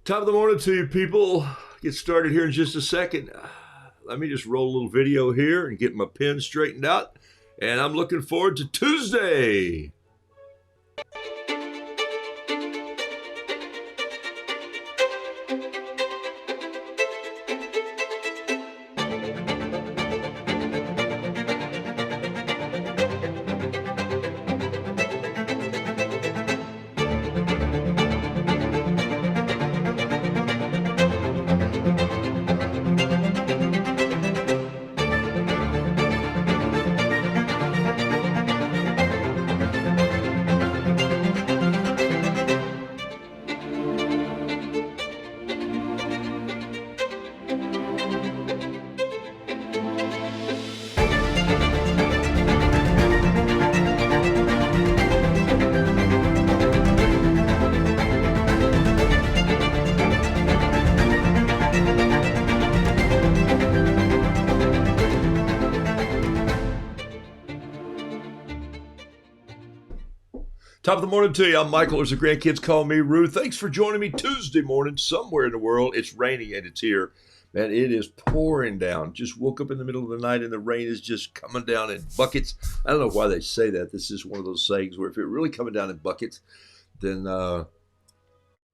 Top of the morning to you, people. Get started here in just a second. Let me just roll a little video here and get my pen straightened out. And I'm looking forward to Tuesday. Top of the morning to you. I'm Michael, as the grandkids call me, Rue. Thanks for joining me Tuesday morning. Somewhere in the world, it's raining and it's here. Man, it is pouring down. Just woke up in the middle of the night and the rain is just coming down in buckets. I don't know why they say that. This is one of those sayings where if it really coming down in buckets, then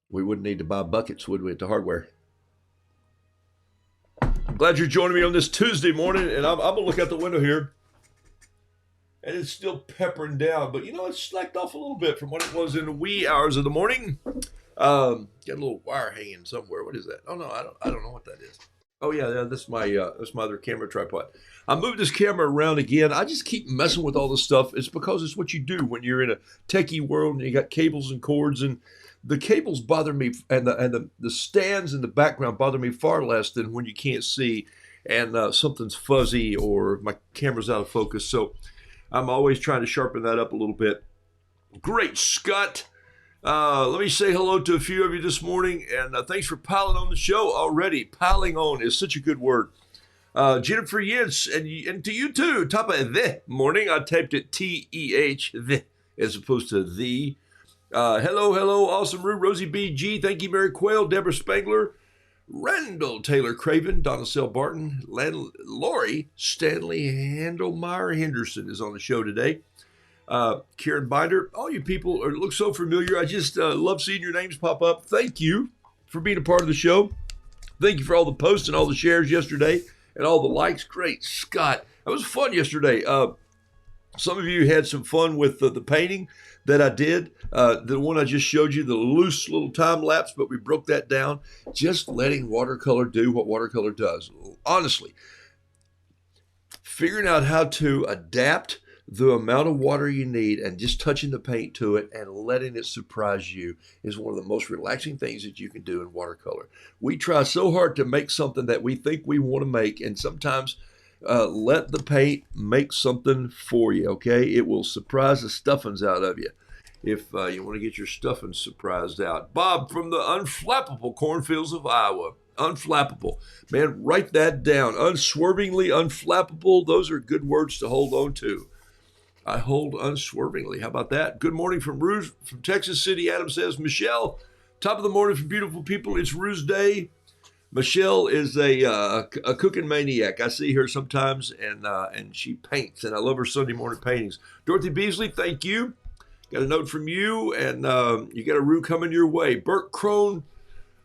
we wouldn't need to buy buckets, would we, at the hardware? I'm glad you're joining me on this Tuesday morning, and I'm going to look out the window here. And it's still peppering down, but it's slacked off a little bit from what it was in the wee hours of the morning. Got a little wire hanging somewhere. What is that? Oh no, I don't know what that is. Oh yeah, that's my other camera tripod. I moved this camera around again. I just keep messing with all this stuff. It's because it's what you do when you're in a techie world and you got cables and cords, and the cables bother me, and the stands in the background bother me far less than when you can't see and something's fuzzy or my camera's out of focus. So I'm always trying to sharpen that up a little bit. Great Scott. Let me say hello to a few of you this morning, and thanks for piling on the show already. Piling on is such a good word. Jennifer Yentz, and to you too. Top of the morning. I typed it T-E-H, the, as opposed to the. Hello, Awesome Rue, Rosie B.G., thank you, Mary Quayle, Deborah Spangler, Randall Taylor Craven, Donna Sell Barton, Lori Stanley Handelmeyer Henderson is on the show today. Karen Binder, all you people look so familiar. I just love seeing your names pop up. Thank you for being a part of the show. Thank you for all the posts and all the shares yesterday and all the likes. Great Scott. That was fun yesterday. Some of you had some fun with the painting that I did. The one I just showed you, the loose little time lapse, but we broke that down. Just letting watercolor do what watercolor does. Honestly, figuring out how to adapt the amount of water you need and just touching the paint to it and letting it surprise you is one of the most relaxing things that you can do in watercolor. We try so hard to make something that we think we want to make, and sometimes let the paint make something for you, okay? It will surprise the stuffings out of you if you want to get your stuffings surprised out. Bob from the unflappable cornfields of Iowa. Unflappable. Man, write that down. Unswervingly unflappable. Those are good words to hold on to. I hold unswervingly. How about that? Good morning from Ruse, from Texas City. Adam says, Michelle, top of the morning from beautiful people. It's Ruse Day. Michelle is a cooking maniac. I see her sometimes, and she paints, and I love her Sunday morning paintings. Dorothy Beasley, thank you. Got a note from you, and you got a Rue coming your way. Bert Crone,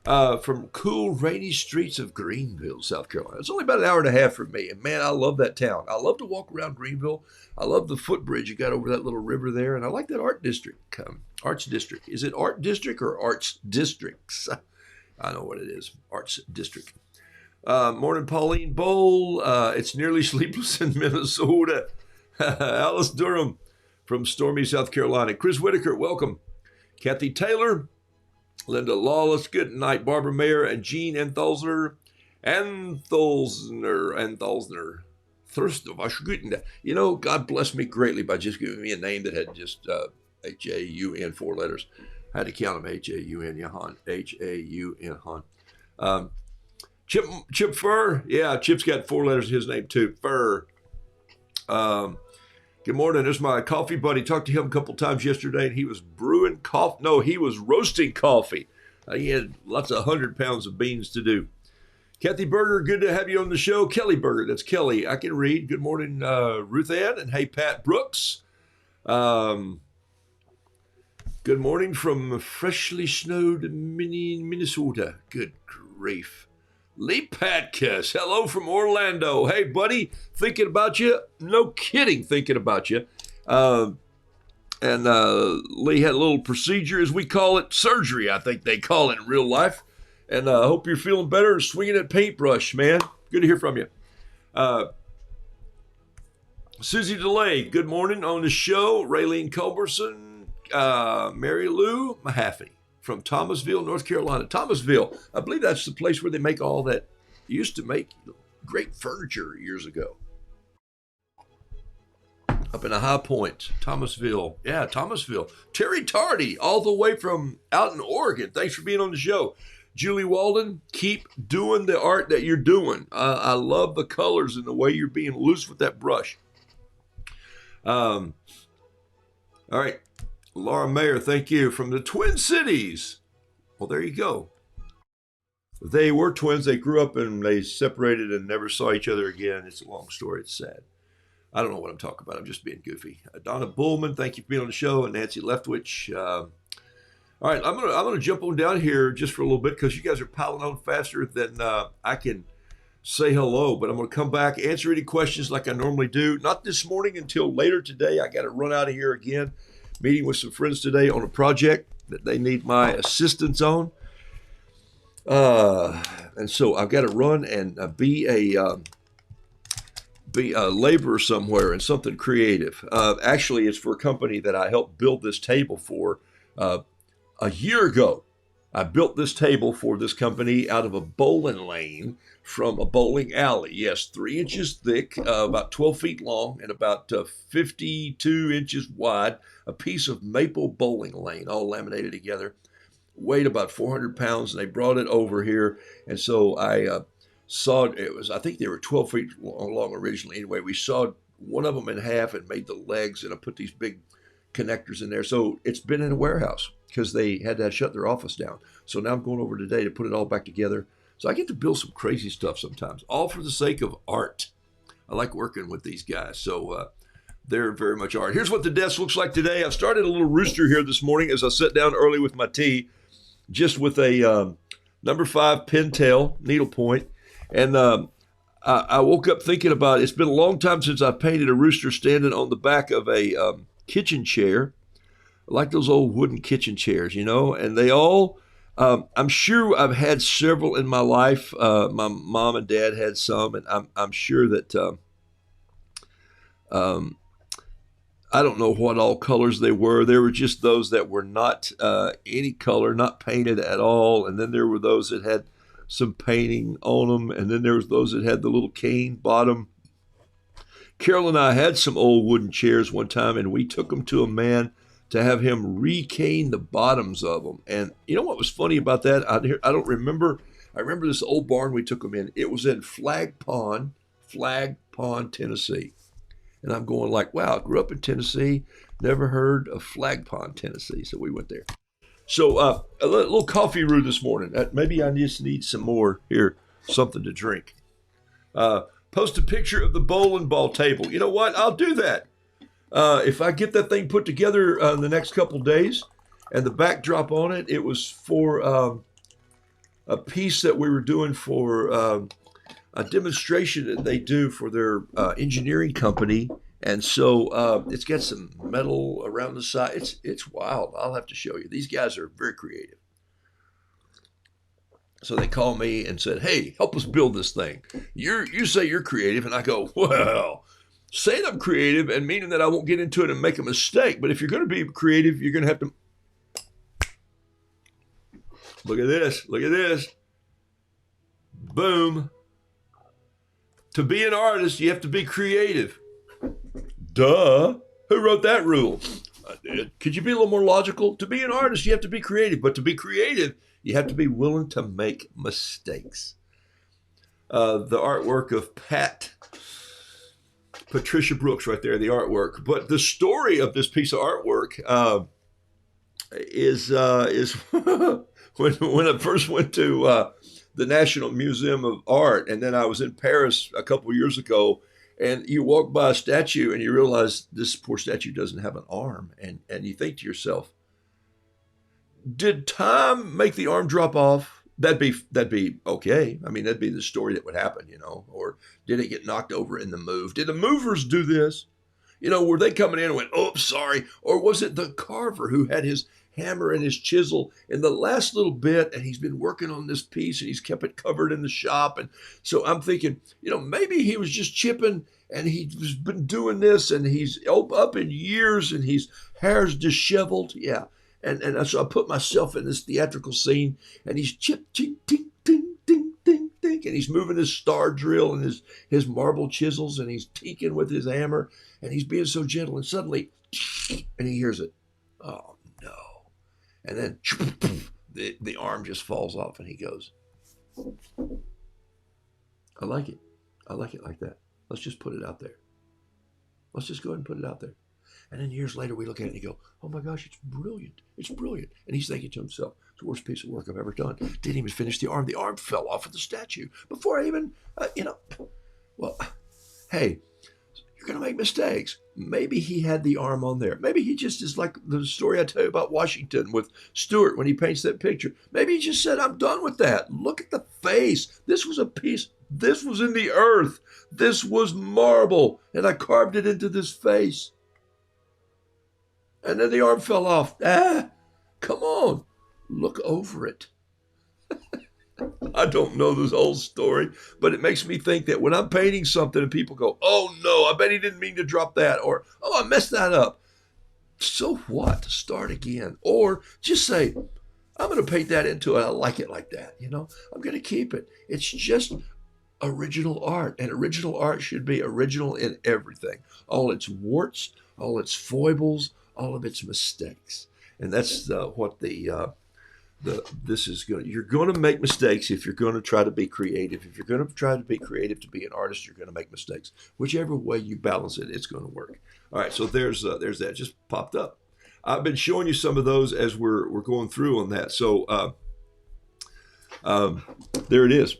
from cool, rainy streets of Greenville, South Carolina. It's only about an hour and a half from me. And man, I love that town. I love to walk around Greenville. I love the footbridge you got over that little river there. And I like that art district, Arts District. Is it Art District or Arts Districts? I know what it is, Arts District. Morning, Pauline Bowl. It's nearly sleepless in Minnesota. Alice Durham from stormy South Carolina. Chris Whitaker, welcome. Kathy Taylor. Linda Lawless, good night. Barbara Mayer and Jean Enthalsner. You know, God blessed me greatly by just giving me a name that had just H-A-U-N, 4 letters. I had to count them, H-A-U-N, Jahan. H-A-U-N, Han. Chip Fur. Yeah, Chip's got 4 letters in his name, too. Fur. Good morning. There's my coffee buddy. Talked to him a couple times yesterday, and he was brewing coffee. No, he was roasting coffee. He had lots of 100 pounds of beans to do. Kathy Berger, good to have you on the show. Kelly Berger, that's Kelly. I can read. Good morning, Ruth Ann, and hey, Pat Brooks. Good morning from freshly snowed Minnesota. Good grief. Lee Patkus, hello from Orlando. Hey, buddy, thinking about you. No kidding, thinking about you. And Lee had a little procedure, as we call it, surgery, I think they call it in real life. And I hope you're feeling better and swinging that paintbrush, man. Good to hear from you. Susie DeLay, good morning on the show. Raylene Culberson, Mary Lou Mahaffey from Thomasville, North Carolina. Thomasville, I believe that's the place where they make all that, used to make great furniture years ago. Up in a High Point, Thomasville. Yeah, Thomasville. Terry Tardy, all the way from out in Oregon. Thanks for being on the show. Julie Walden, keep doing the art that you're doing. I love the colors and the way you're being loose with that brush. All right. Laura Mayer, thank you. From the Twin Cities. Well, there you go. They were twins. They grew up and they separated and never saw each other again. It's a long story. It's sad. I don't know what I'm talking about. I'm just being goofy. Donna Bullman, thank you for being on the show. And Nancy Leftwich. All right, I'm gonna jump on down here just for a little bit because you guys are piling on faster than I can say hello. But I'm gonna come back, answer any questions like I normally do. Not this morning until later today. I got to run out of here again. Meeting with some friends today on a project that they need my assistance on. And so I've got to run and be a laborer somewhere in something creative. Actually, it's for a company that I helped build this table for. A year ago, I built this table for this company out of a bowling lane from a bowling alley. Yes, 3 inches thick, about 12 feet long, and about 52 inches wide. A piece of maple bowling lane, all laminated together. Weighed about 400 pounds, and they brought it over here. And so I sawed, I think they were 12 feet long originally. Anyway, we sawed one of them in half and made the legs, and I put these big connectors in there. So it's been in a warehouse because they had to shut their office down. So now I'm going over today to put it all back together. So I get to build some crazy stuff sometimes, all for the sake of art. I like working with these guys. So they're very much art. Here's what the desk looks like today. I've started a little rooster here this morning as I sat down early with my tea, just with a number 5 pintail needlepoint. And I woke up thinking about, it's been a long time since I painted a rooster standing on the back of a kitchen chair. I like those old wooden kitchen chairs, you know, and they all, I'm sure I've had several in my life. My mom and dad had some, and I'm sure that, I don't know what all colors they were. There were just those that were not any color, not painted at all. And then there were those that had some painting on them. And then there was those that had the little cane bottom. Carol and I had some old wooden chairs one time, and we took them to a man to have him recane the bottoms of them. And you know what was funny about that? I don't remember. I remember this old barn we took them in. It was in Flag Pond, Tennessee. And I'm going like, wow, I grew up in Tennessee, never heard of Flag Pond, Tennessee. So we went there. So a little coffee brew this morning. Maybe I just need some more here, something to drink. Post a picture of the bowling ball table. You know what? I'll do that. If I get that thing put together in the next couple days, and the backdrop on it, it was for a piece that we were doing for a demonstration that they do for their engineering company. And so it's got some metal around the side. It's wild. I'll have to show you. These guys are very creative. So they called me and said, "Hey, help us build this thing. You say you're creative," and I go, "Well, saying I'm creative and meaning that I won't get into it and make a mistake. But if you're going to be creative, you're going to have to look at this. Look at this. Boom. To be an artist, you have to be creative. Duh. Who wrote that rule? I did. Could you be a little more logical? To be an artist, you have to be creative. But to be creative, you have to be willing to make mistakes." The artwork of Patricia Brooks right there, the artwork. But the story of this piece of artwork is when I first went to the National Museum of Art, and then I was in Paris a couple of years ago, and you walk by a statue and you realize this poor statue doesn't have an arm, and you think to yourself, did time make the arm drop off? That'd be okay. I mean, that'd be the story that would happen, Or did it get knocked over in the move? Did the movers do this? Were they coming in and went, "Oh, sorry"? Or was it the carver who had his hammer and his chisel in the last little bit, and he's been working on this piece and he's kept it covered in the shop? And so I'm thinking, maybe he was just chipping and he's been doing this and he's up in years and his hair's disheveled. Yeah. And so I put myself in this theatrical scene, and he's chip, ching, ting, ting, ting, ting, ting, and he's moving his star drill and his marble chisels, and he's tinking with his hammer, and he's being so gentle, and suddenly, and he hears it. Oh, no. And then the arm just falls off, and he goes, "I like it. I like it like that. Let's just put it out there. Let's just go ahead and put it out there." And then years later, we look at it and you go, "Oh my gosh, it's brilliant. It's brilliant." And he's thinking to himself, "It's the worst piece of work I've ever done. Didn't even finish the arm. The arm fell off of the statue before I even, Well, hey, you're going to make mistakes. Maybe he had the arm on there. Maybe he just is like the story I tell you about Washington with Stewart when he paints that picture. Maybe he just said, "I'm done with that. Look at the face. This was a piece. This was in the earth. This was marble. And I carved it into this face. And then the arm fell off. Come on, look over it." I don't know this whole story, but it makes me think that when I'm painting something and people go, "Oh no, I bet he didn't mean to drop that," or "Oh, I messed that up." So what? Start again. Or just say, "I'm going to paint that into it. I like it like that. I'm going to keep it." It's just original art, and original art should be original in everything. All its warts, all its foibles, all of its mistakes. And that's what this is going. You're going to make mistakes if you're going to try to be creative. If you're going to try to be creative to be an artist, you're going to make mistakes. Whichever way you balance it, it's going to work. All right, so there's that just popped up. I've been showing you some of those as we're going through on that. So there it is.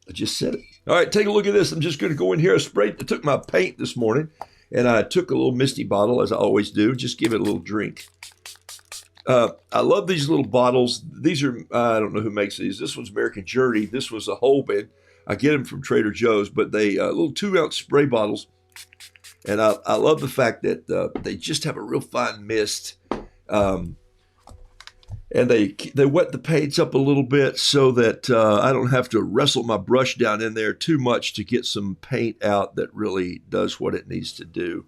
I just said it. All right, take a look at this. I'm just going to go in here. I took my paint this morning, and I took a little Misty bottle, as I always do. Just give it a little drink. I love these little bottles. These are, I don't know who makes these. This one's American Journey. This was a Holbein. I get them from Trader Joe's, but they little 2-ounce spray bottles. And I love the fact that they just have a real fine mist. And they wet the paints up a little bit so that I don't have to wrestle my brush down in there too much to get some paint out that really does what it needs to do.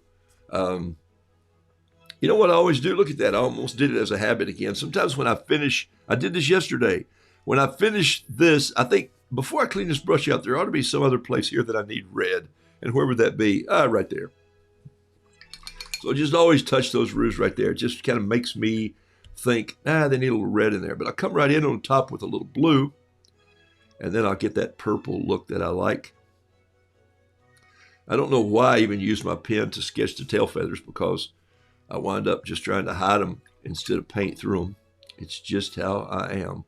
You know what I always do? Look at that. I almost did it as a habit again. Sometimes when I finish, I did this yesterday. When I finish this, I think before I clean this brush out, there ought to be some other place here that I need red. And where would that be? Right there. So just always touch those roofs right there. It just kind of makes me think, they need a little red in there. But I'll come right in on top with a little blue. And then I'll get that purple look that I like. I don't know why I even use my pen to sketch the tail feathers, because I wind up just trying to hide them instead of paint through them. It's just how I am.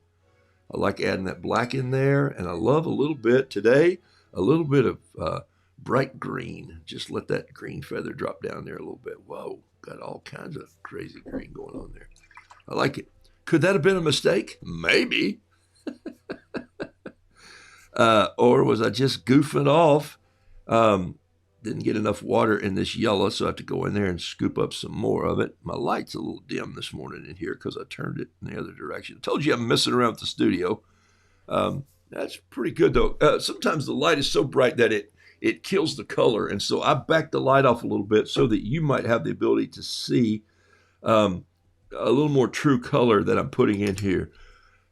I like adding that black in there, and I love a little bit today, a little bit of bright green. Just let that green feather drop down there a little bit. Whoa, got all kinds of crazy green going on there. I like it. Could that have been a mistake? Maybe. Or was I just goofing off? Didn't get enough water in this yellow, so I have to go in there and scoop up some more of it. My light's a little dim this morning in here because I turned it in the other direction. I told you I'm messing around with the studio. That's pretty good, though. Sometimes the light is so bright that it kills the color, and so I backed the light off a little bit so that you might have the ability to see a little more true color that I'm putting in here.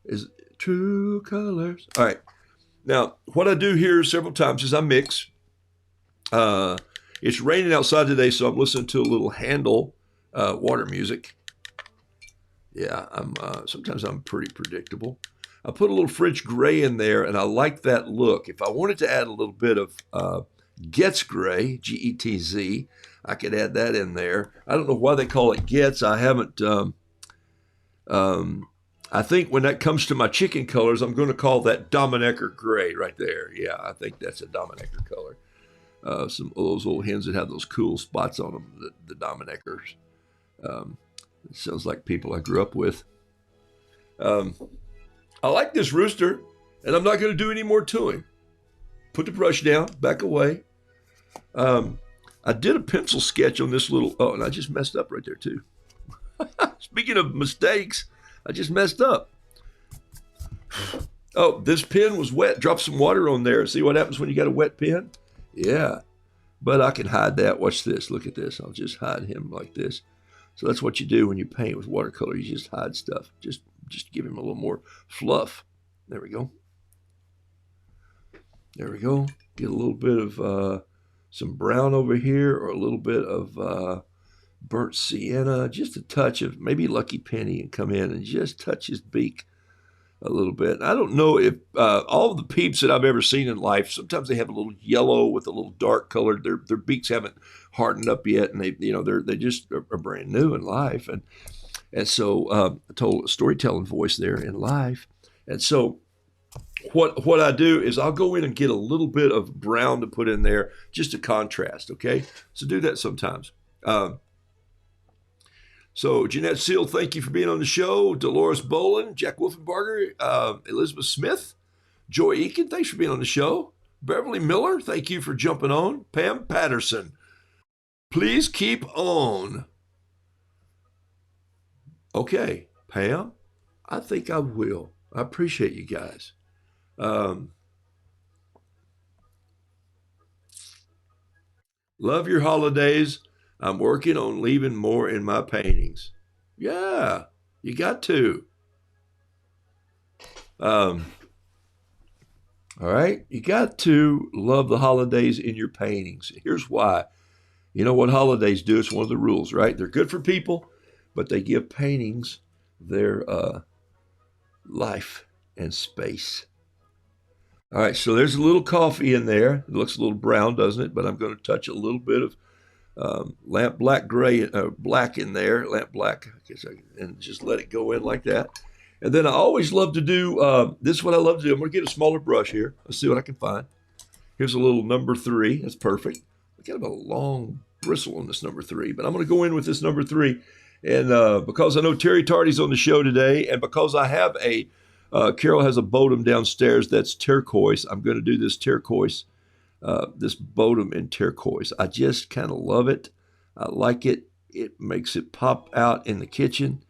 Is true colors. All right. Now, what I do here several times is I mix. It's raining outside today, so I'm listening to a little Handel water music. Yeah, sometimes I'm pretty predictable. I put a little French gray in there, and I like that look. If I wanted to add a little bit of Getz gray, Getz, I could add that in there. I don't know why they call it Getz. I haven't. I think when that comes to my chicken colors, I'm going to call that Dominecker gray right there. Yeah, I think that's a Dominecker color. Some of those old hens that have those cool spots on them, the Domineckers. It sounds like people I grew up with. I like this rooster, and I'm not going to do any more to him. Put the brush down, back away. I did a pencil sketch on this little, and I just messed up right there too. Speaking of mistakes, I just messed up. Oh, this pen was wet. Drop some water on there. See what happens when you got a wet pen? Yeah, but I can hide that. Watch this. Look at this. I'll just hide him like this. So that's what you do when you paint with watercolor. You just hide stuff. Just give him a little more fluff. There we go. There we go. Get a little bit of some brown over here, or a little bit of burnt sienna. Just a touch of maybe Lucky Penny, and come in and just touch his beak a little bit. I don't know if all of the peeps that I've ever seen in life, sometimes they have a little yellow with a little dark color. Their beaks haven't hardened up yet, and they just are brand new in life. And so I told a storytelling voice there in life. And so what I do is I'll go in and get a little bit of brown to put in there just to contrast. Okay, so do that sometimes. So Jeanette Seal, thank you for being on the show. Dolores Bolin, Jack Wolfenbarger, Elizabeth Smith, Joy Eakin, thanks for being on the show. Beverly Miller, thank you for jumping on. Pam Patterson, please keep on. Okay, Pam, I think I will. I appreciate you guys. Love your holidays. I'm working on leaving more in my paintings. Yeah, you got to. All right, you got to love the holidays in your paintings. Here's why. You know what holidays do? It's one of the rules, right? They're good for people, but they give paintings their life and space. All right, so there's a little coffee in there. It looks a little brown, doesn't it? But I'm going to touch a little bit of lamp black gray, black in there, lamp black, and just let it go in like that. And then I always love to do, this is what I love to do. I'm going to get a smaller brush here. Let's see what I can find. Here's a little number 3. That's perfect. I got a long bristle on this number 3, but I'm going to go in with this number 3. And because I know Terry Tardy's on the show today, and because I have Carol has a Bodum downstairs that's turquoise, I'm going to do this turquoise. This Bodum in turquoise. I just kind of love it. I like it. It makes it pop out in the kitchen.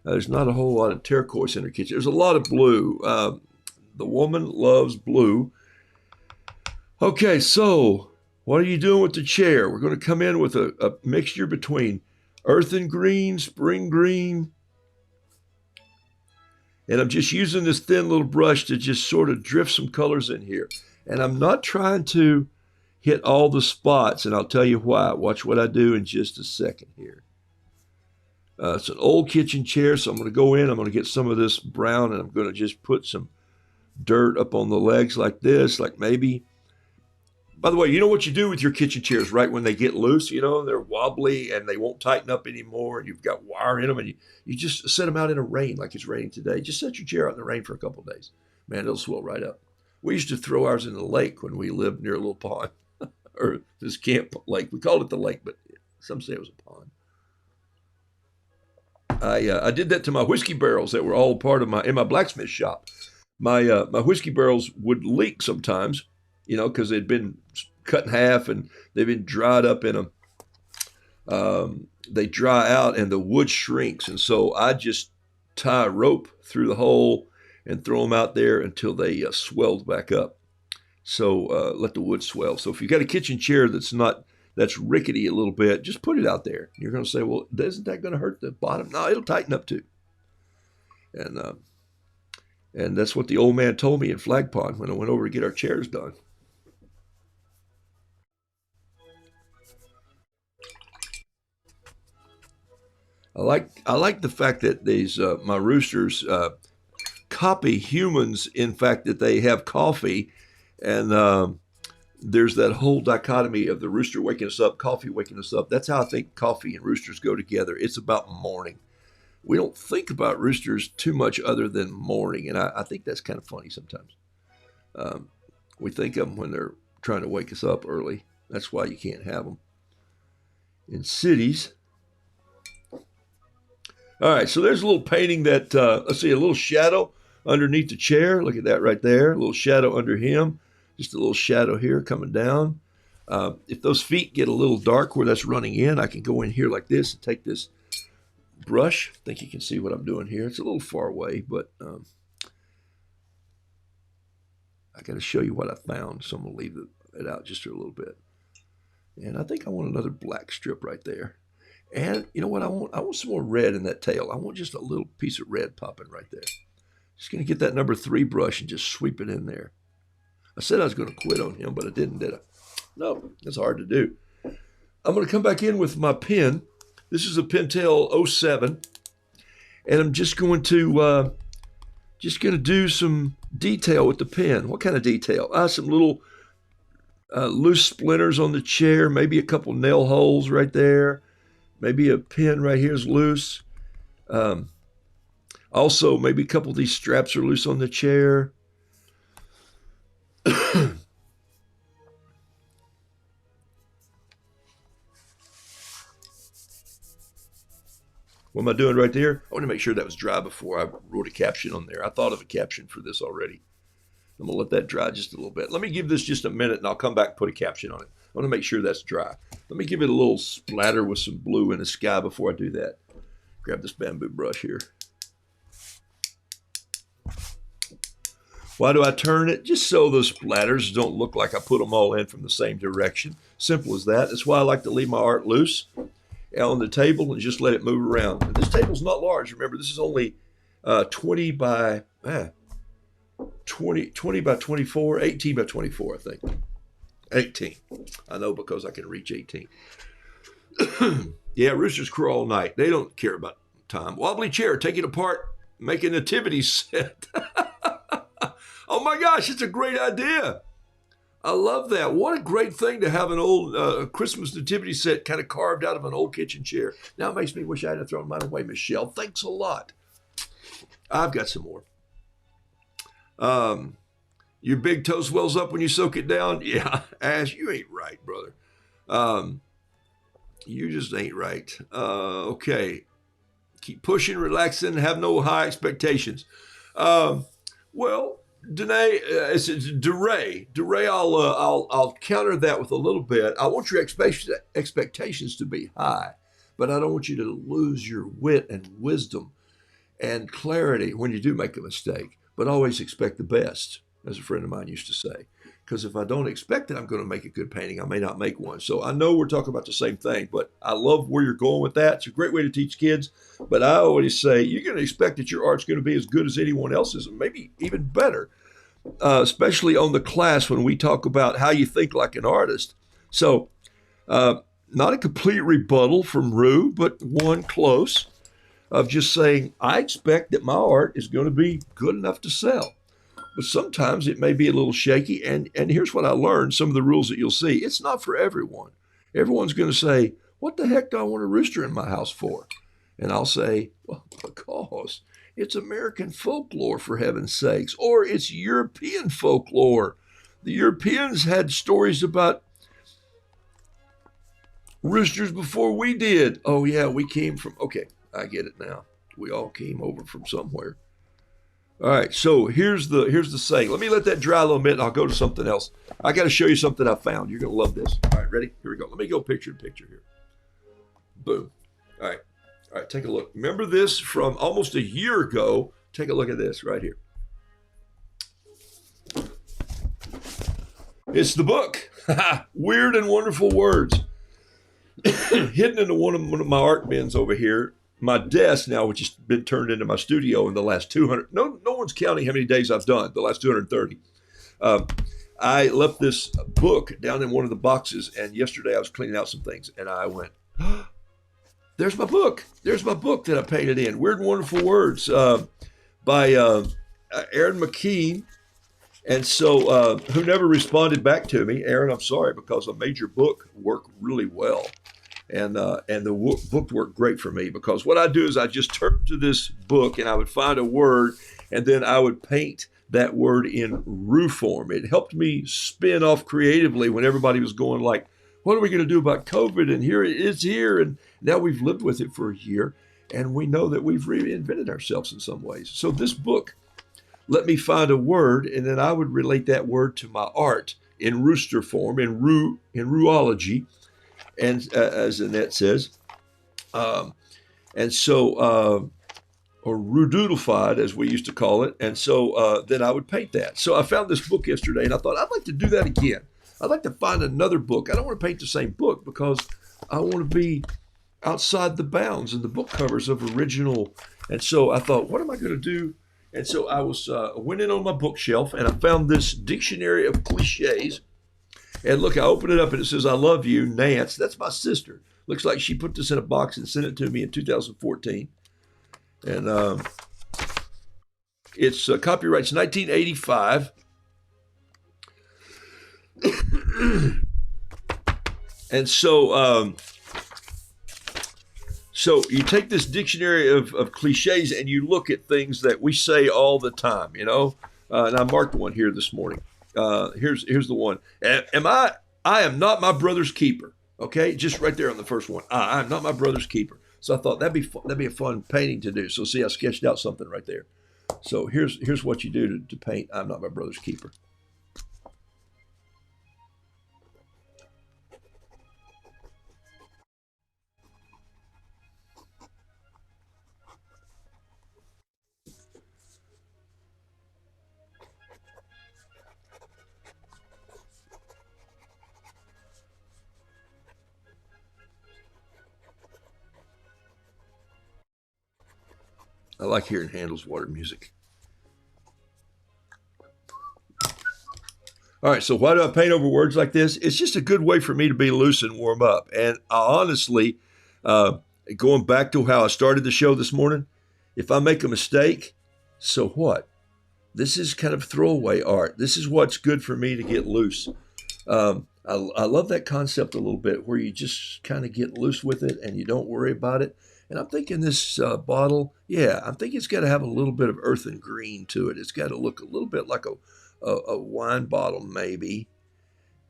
There's not a whole lot of turquoise in her kitchen. There's a lot of blue. The woman loves blue. Okay, so what are you doing with the chair? We're going to come in with a mixture between earth and green, spring green. And I'm just using this thin little brush to just sort of drift some colors in here. And I'm not trying to hit all the spots, and I'll tell you why. Watch what I do in just a second here. It's an old kitchen chair, so I'm going to go in. I'm going to get some of this brown, and I'm going to just put some dirt up on the legs like this, like maybe. By the way, you know what you do with your kitchen chairs right when they get loose? You know, they're wobbly, and they won't tighten up anymore, and you've got wire in them, and you just set them out in the rain like it's raining today. Just set your chair out in the rain for a couple of days. Man, it'll swell right up. We used to throw ours in the lake when we lived near a little pond, or this camp lake. We called it the lake, but some say it was a pond. I did that to my whiskey barrels that were all part of in my blacksmith shop. my whiskey barrels would leak sometimes, because they'd been cut in half and they've been dried up in them. They dry out and the wood shrinks, and so I just tie a rope through the hole and throw them out there until they swelled back up. So let the wood swell. So if you've got a kitchen chair that's rickety a little bit, just put it out there. You're going to say, well, isn't that going to hurt the bottom? No, it'll tighten up too. And that's what the old man told me in Flag Pond when I went over to get our chairs done. I like the fact that these my roosters copy humans. In fact, that they have coffee, and there's that whole dichotomy of the rooster waking us up, coffee waking us up. That's how I think coffee and roosters go together. It's about morning. We don't think about roosters too much other than morning, and I think that's kind of funny sometimes. We think of them when they're trying to wake us up early. That's why you can't have them in cities. All right, so there's a little painting that, let's see, a little shadow underneath the chair. Look at that right there, a little shadow under him. Just a little shadow here coming down. If those feet get a little dark where that's running in, I can go in here like this and take this brush. I think you can see what I'm doing here. It's a little far away, but I got to show you what I found, so I'm going to leave it out just for a little bit. And I think I want another black strip right there. And you know what I want? I want some more red in that tail. I want just a little piece of red popping right there. Just going to get that number 3 brush and just sweep it in there. I said I was going to quit on him, but I didn't, did I? No, it's hard to do. I'm going to come back in with my pen. This is a Pentel 07, and I'm just going to do some detail with the pen. What kind of detail? Some little loose splinters on the chair, maybe a couple nail holes right there. Maybe a pin right here is loose. Also, maybe a couple of these straps are loose on the chair. What am I doing right there? I want to make sure that was dry before I wrote a caption on there. I thought of a caption for this already. I'm going to let that dry just a little bit. Let me give this just a minute, and I'll come back and put a caption on it. I want to make sure that's dry. Let me give it a little splatter with some blue in the sky before I do that. Grab this bamboo brush here. Why do I turn it? Just so the splatters don't look like I put them all in from the same direction. Simple as that. That's why I like to leave my art loose on the table and just let it move around. And this table's not large. Remember, this is only 20 by 24, 18 by 24, I think. 18. I know because I can reach 18. Yeah, roosters crow all night. They don't care about time. Wobbly chair, take it apart, make a nativity set. Oh my gosh, it's a great idea. I love that. What a great thing to have an old Christmas nativity set kind of carved out of an old kitchen chair. Now it makes me wish I had thrown mine away, Michelle. Thanks a lot. I've got some more. Your big toe swells up when you soak it down? Yeah, Ash, you ain't right, brother. You just ain't right. Okay. Keep pushing, relaxing, have no high expectations. Well, Danae, it's DeRay. DeRay, I'll counter that with a little bit. I want your expectations to be high, but I don't want you to lose your wit and wisdom and clarity when you do make a mistake. But always expect the best, as a friend of mine used to say. Because if I don't expect it, I'm going to make a good painting. I may not make one. So I know we're talking about the same thing, but I love where you're going with that. It's a great way to teach kids. But I always say you're going to expect that your art's going to be as good as anyone else's, and maybe even better, especially on the class when we talk about how you think like an artist. So not a complete rebuttal from Rue, but one close of just saying, I expect that my art is going to be good enough to sell. But sometimes it may be a little shaky. And here's what I learned, some of the rules that you'll see. It's not for everyone. Everyone's going to say, what the heck do I want a rooster in my house for? And I'll say, well, because it's American folklore, for heaven's sakes, or it's European folklore. The Europeans had stories about roosters before we did. Oh, yeah, we came from, okay, I get it now. We all came over from somewhere. All right, so here's the saying. Let me let that dry a little bit, and I'll go to something else. I got to show you something I found. You're gonna love this. All right, ready? Here we go. Let me go picture in picture here. Boom. All right. Take a look. Remember this from almost a year ago? Take a look at this right here. It's the book, Weird and Wonderful Words, hidden into one of my art bins over here. My desk now, which has been turned into my studio in the last 200. No one's counting how many days I've done. The last 230. I left this book down in one of the boxes, and yesterday I was cleaning out some things, and I went, "There's my book. There's my book that I painted in. Weird and Wonderful Words by Aaron McKean." And so, who never responded back to me, Aaron? I'm sorry, because a major book worked really well, and the book worked great for me, because what I do is I just turn to this book and I would find a word, and then I would paint that word in rue form. It helped me spin off creatively when everybody was going like, "What are we going to do about COVID?" And here it is here, and now we've lived with it for a year, and we know that we've reinvented ourselves in some ways. So this book let me find a word, and then I would relate that word to my art in rooster form, in ruology, and as Annette says, and so or rudoodlefied, as we used to call it. And so then I would paint that. So I found this book yesterday, and I thought I'd like to do that again. I'd like to find another book. I don't want to paint the same book because I want to be outside the bounds and the book covers of original. And so I thought, what am I going to do? And so I went in on my bookshelf, and I found this dictionary of cliches. And look, I opened it up, and it says, "I love you, Nance." That's my sister. Looks like she put this in a box and sent it to me in 2014. And it's copyright's 1985. And so so you take this dictionary of cliches and you look at things that we say all the time, you know. And I marked one here this morning. Here's the one. I am not my brother's keeper. Okay, just right there on the first one. I am not my brother's keeper. So I thought that'd be a fun painting to do. So see, I sketched out something right there. So here's what you do to paint "I'm not my brother's keeper." I like hearing Handel's water music. All right, so why do I paint over words like this? It's just a good way for me to be loose and warm up. And I honestly, going back to how I started the show this morning, if I make a mistake, so what? This is kind of throwaway art. This is what's good for me to get loose. I love that concept a little bit, where you just kind of get loose with it and you don't worry about it. And I'm thinking this bottle, I'm thinking it's got to have a little bit of earth and green to it. It's got to look a little bit like a wine bottle, maybe.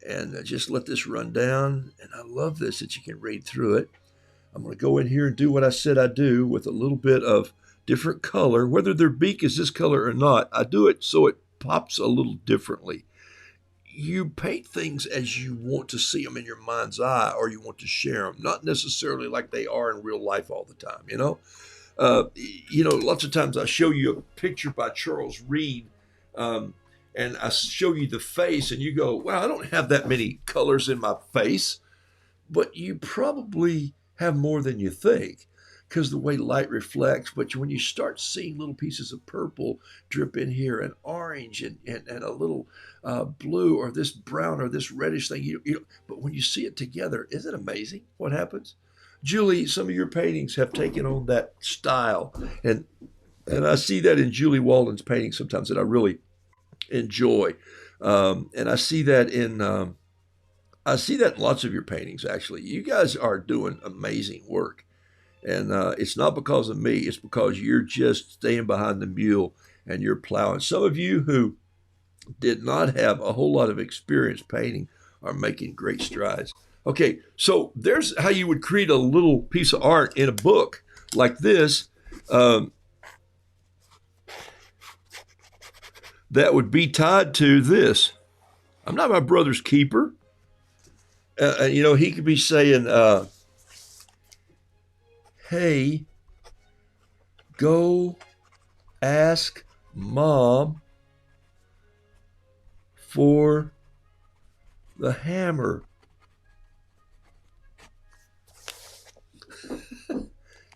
And just let this run down. And I love this that you can read through it. I'm going to go in here and do what I said I'd do with a little bit of different color. Whether their beak is this color or not, I do it so it pops a little differently. You paint things as you want to see them in your mind's eye, or you want to share them, not necessarily like they are in real life all the time, you know? Lots of times I show you a picture by Charles Reed, and I show you the face, and you go, "Wow, I don't have that many colors in my face," but you probably have more than you think, because the way light reflects. But when you start seeing little pieces of purple drip in here, and orange, and a little blue, or this brown, or this reddish thing, but when you see it together, isn't it amazing what happens? Julie, some of your paintings have taken on that style, and I see that in Julie Walden's paintings sometimes that I really enjoy, and I see that in lots of your paintings. Actually, you guys are doing amazing work. And it's not because of me. It's because you're just staying behind the mule and you're plowing. Some of you who did not have a whole lot of experience painting are making great strides. Okay, so there's how you would create a little piece of art in a book like this. that would be tied to this. I'm not my brother's keeper. He could be saying, hey, go ask Mom for the hammer.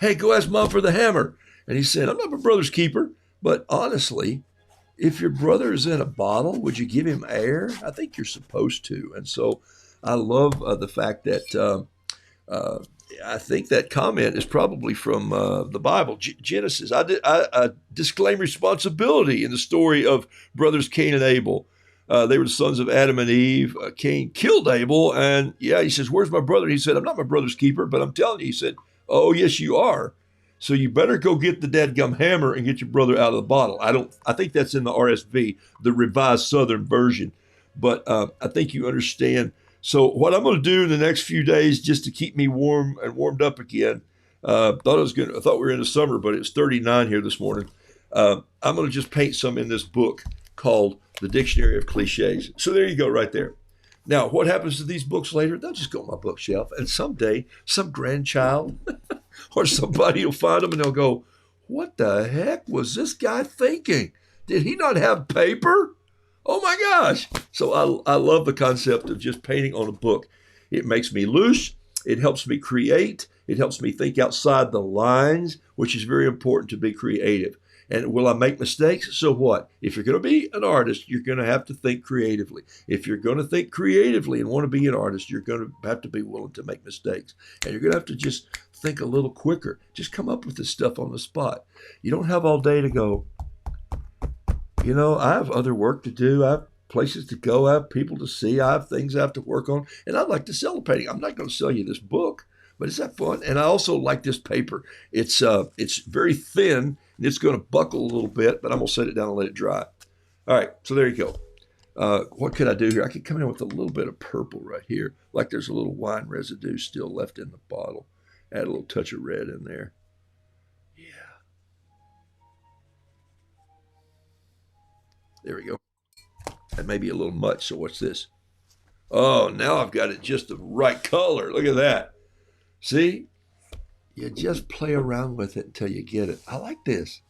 Hey, go ask Mom for the hammer. And he said, I'm not my brother's keeper, but honestly, if your brother is in a bottle, would you give him air? I think you're supposed to. And so I love the fact that I think that comment is probably from the Bible, Genesis. I disclaim responsibility in the story of brothers Cain and Abel. They were the sons of Adam and Eve. Cain killed Abel. And he says, where's my brother? He said, I'm not my brother's keeper, but I'm telling you. He said, oh, yes, you are. So you better go get the dadgum hammer and get your brother out of the bottle. I think that's in the RSV, the Revised Southern Version. But I think you understand. So what I'm going to do in the next few days, just to keep me warm and warmed up again, I thought we were in the summer, but it's 39 here this morning. I'm going to just paint some in this book called The Dictionary of Cliches. So there you go, right there. Now, what happens to these books later? They'll just go on my bookshelf, and someday some grandchild or somebody will find them and they'll go, what the heck was this guy thinking? Did he not have paper? Oh my gosh. So I love the concept of just painting on a book. It makes me loose. It helps me create. It helps me think outside the lines, which is very important to be creative. And will I make mistakes? So what? If you're going to be an artist, you're going to have to think creatively. If you're going to think creatively and want to be an artist, you're going to have to be willing to make mistakes. And you're going to have to just think a little quicker. Just come up with this stuff on the spot. You don't have all day to go, I have other work to do. I have places to go. I have people to see. I have things I have to work on. And I'd like to sell a painting. I'm not going to sell you this book, but is that fun? And I also like this paper. It's very thin, and it's going to buckle a little bit, but I'm going to set it down and let it dry. All right, so there you go. What could I do here? I could come in with a little bit of purple right here, like there's a little wine residue still left in the bottle. Add a little touch of red in there. Yeah. There we go. That may be a little much, so what's this? Oh, now I've got it just the right color. Look at that. See? You just play around with it until you get it. I like this.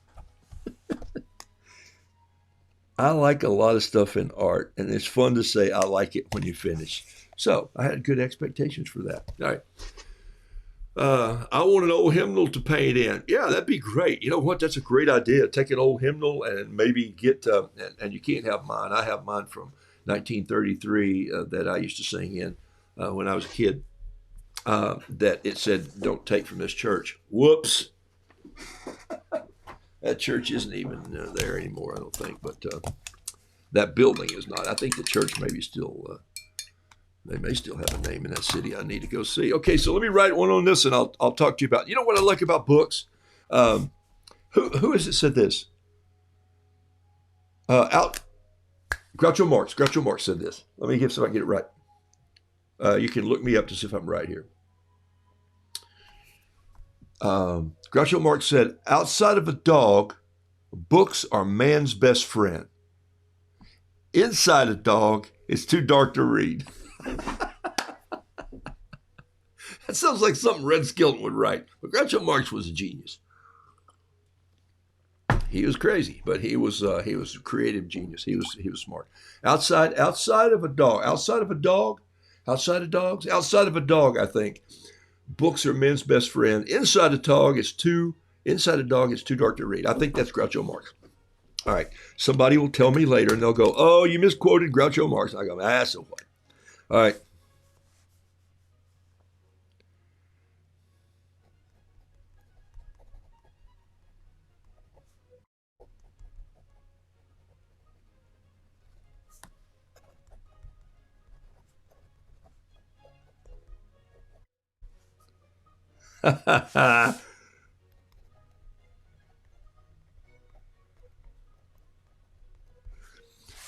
I like a lot of stuff in art, and it's fun to say I like it when you finish. So I had good expectations for that. All right. I want an old hymnal to paint in. Yeah, that'd be great. You know what? That's a great idea. Take an old hymnal and maybe get, and you can't have mine. I have mine from 1933 that I used to sing in when I was a kid. That it said, don't take from this church. Whoops. That church isn't even there anymore, I don't think. But that building is not. I think the church maybe still, they may still have a name in that city I need to go see. Okay, so let me write one on this and I'll talk to you about, what I like about books? Who has it said this? Groucho Marx said this. Let me see if I can get it right. You can look me up to see if I'm right here. Groucho Marx said, outside of a dog, books are man's best friend. Inside a dog, it's too dark to read. That sounds like something Red Skelton would write. But Groucho Marx was a genius. He was crazy, but he was a creative genius. He was smart. Outside of a dog, outside of a dog, I think books are men's best friend. Inside a dog, it's too dark to read. I think that's Groucho Marx. All right. Somebody will tell me later and they'll go, oh, you misquoted Groucho Marx. I go, so what? All right.